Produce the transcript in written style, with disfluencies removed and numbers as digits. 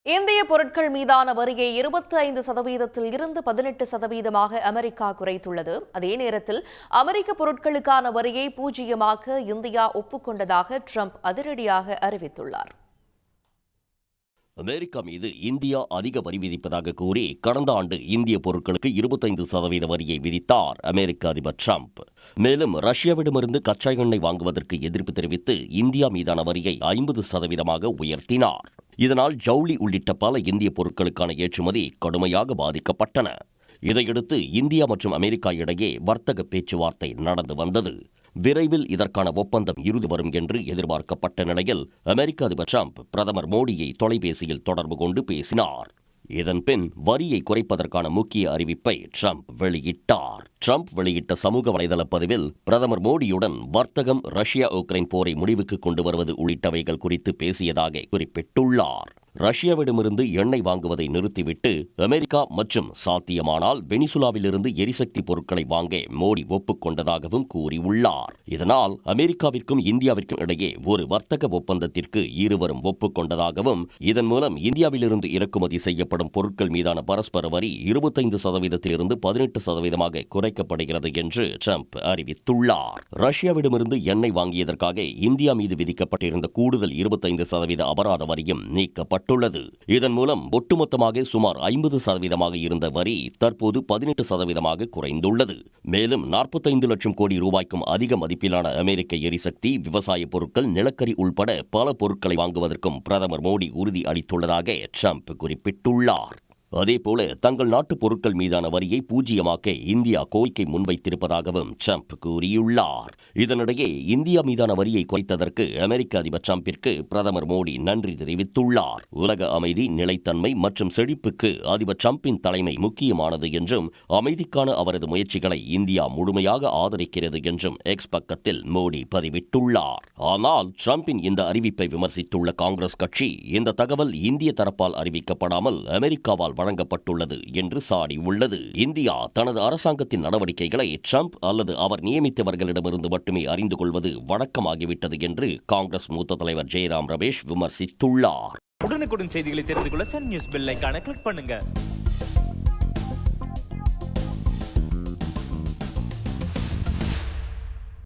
இந்திய பொருட்கள் மீதான வரியை 25% இருந்து 18% அமெரிக்கா குறைத்துள்ளது. அதே நேரத்தில் அமெரிக்க பொருட்களுக்கான வரியை 0 இந்தியா ஒப்புக்கொண்டதாக ட்ரம்ப் அதிரடியாக அறிவித்துள்ளார். அமெரிக்கா மீது இந்தியா அதிக வரி விதிப்பதாக கூறி கடந்த ஆண்டு இந்திய பொருட்களுக்கு 25% வரியை விதித்தார் அமெரிக்க அதிபர் ட்ரம்ப். மேலும் ரஷ்யாவிடமிருந்து கச்சா எண்ணெய் வாங்குவதற்கு எதிர்ப்பு தெரிவித்து இந்தியா மீதான வரியை 50% உயர்த்தினார். இதனால் ஜவுளி உள்ளிட்ட பல இந்திய பொருட்களுக்கான ஏற்றுமதி கடுமையாக பாதிக்கப்பட்டன. இதையடுத்து இந்தியா மற்றும் அமெரிக்கா இடையே வர்த்தக பேச்சுவார்த்தை நடந்து வந்தது. விரைவில் இதற்கான ஒப்பந்தம் இறுதி வரும் என்று எதிர்பார்க்கப்பட்ட நிலையில் அமெரிக்க அதிபர் ட்ரம்ப் பிரதமர் மோடியை தொலைபேசியில் தொடர்பு கொண்டு பேசினார். இதன்பின் வரியை குறைப்பதற்கான முக்கிய அறிவிப்பை ட்ரம்ப் வெளியிட்டார். ட்ரம்ப் வெளியிட்ட சமூக வலைதள பதிவில் பிரதமர் மோடியுடன் வர்த்தகம், ரஷ்யா உக்ரைன் போரை முடிவுக்கு கொண்டு வருவது உள்ளிட்டவைகள் குறித்து பேசியதாக குறிப்பிட்டுள்ளார். ரஷ்யாவிடமிருந்து எண்ணெய் வாங்குவதை நிறுத்திவிட்டு அமெரிக்கா மற்றும் சாத்தியமானால் வெனிசுலாவிலிருந்து எரிசக்தி பொருட்களை வாங்க மோடி ஒப்புக்கொண்டதாகவும் கூறியுள்ளார். இதனால் அமெரிக்காவிற்கும் இந்தியாவிற்கும் இடையே ஒரு வர்த்தக ஒப்பந்தத்திற்கு இருவரும் ஒப்புக்கொண்டதாகவும், இதன் மூலம் இந்தியாவிலிருந்து இறக்குமதி செய்யப்படும் பொருட்கள் மீதான பரஸ்பர வரி 25% 18% குறைக்கப்படுகிறது என்று ட்ரம்ப் அறிவித்துள்ளார். ரஷ்யாவிடமிருந்து எண்ணெய் வாங்கியதற்காக இந்தியா மீது விதிக்கப்பட்டிருந்த கூடுதல் 25% அபராத வரியும் நீக்கப்பட்டது. இதன் மூலம் ஒட்டுமொத்தமாக சுமார் 50% இருந்த வரி தற்போது 18% குறைந்துள்ளது. மேலும் 45 லட்சம் கோடி ரூபாய்க்கும் அதிக மதிப்பிலான அமெரிக்க எரிசக்தி, விவசாய பொருட்கள், நிலக்கரி உள்பட பல பொருட்களை வாங்குவதற்கும் பிரதமர் மோடி உறுதி அளித்துள்ளதாக ட்ரம்ப் குறிப்பிட்டுள்ளார். அதேபோல தங்கள் நாட்டு பொருட்கள் மீதான வரியை 0 இந்தியா கோரிக்கை முன்வைத்திருப்பதாகவும் ட்ரம்ப் கூறியுள்ளார். இதனிடையே இந்தியா மீதான வரியை குறைத்ததற்கு அமெரிக்க அதிபர் ட்ரம்பிற்கு பிரதமர் மோடி நன்றி தெரிவித்துள்ளார். உலக அமைதி, நிலைத்தன்மை மற்றும் செழிப்புக்கு அதிபர் ட்ரம்பின் தலைமை முக்கியமானது என்றும், அமைதிக்கான அவரது முயற்சிகளை இந்தியா முழுமையாக ஆதரிக்கிறது என்றும் எக்ஸ் பக்கத்தில் மோடி பதிவிட்டுள்ளார். ஆனால் ட்ரம்பின் இந்த அறிவிப்பை விமர்சித்துள்ள காங்கிரஸ் கட்சி, இந்த தகவல் இந்திய தரப்பால் அறிவிக்கப்படாமல் அமெரிக்காவால் வழங்கப்பட்டுள்ளது என்று சாடியுள்ளது. இந்தியா தனது அரசாங்கத்தின் நடவடிக்கைகளை ட்ரம்ப் அல்லது அவர் நியமித்தவர்களிடமிருந்து மட்டுமே அறிந்து கொள்வது வழக்கமாகிவிட்டது என்று காங்கிரஸ் மூத்த தலைவர் ஜெயராம் ரமேஷ் விமர்சித்துள்ளார். உடனுக்குடன் செய்திகளை தெரிந்து கொள்ள சன் நியூஸ் பெல் ஐகானை கிளிக் பண்ணுங்க.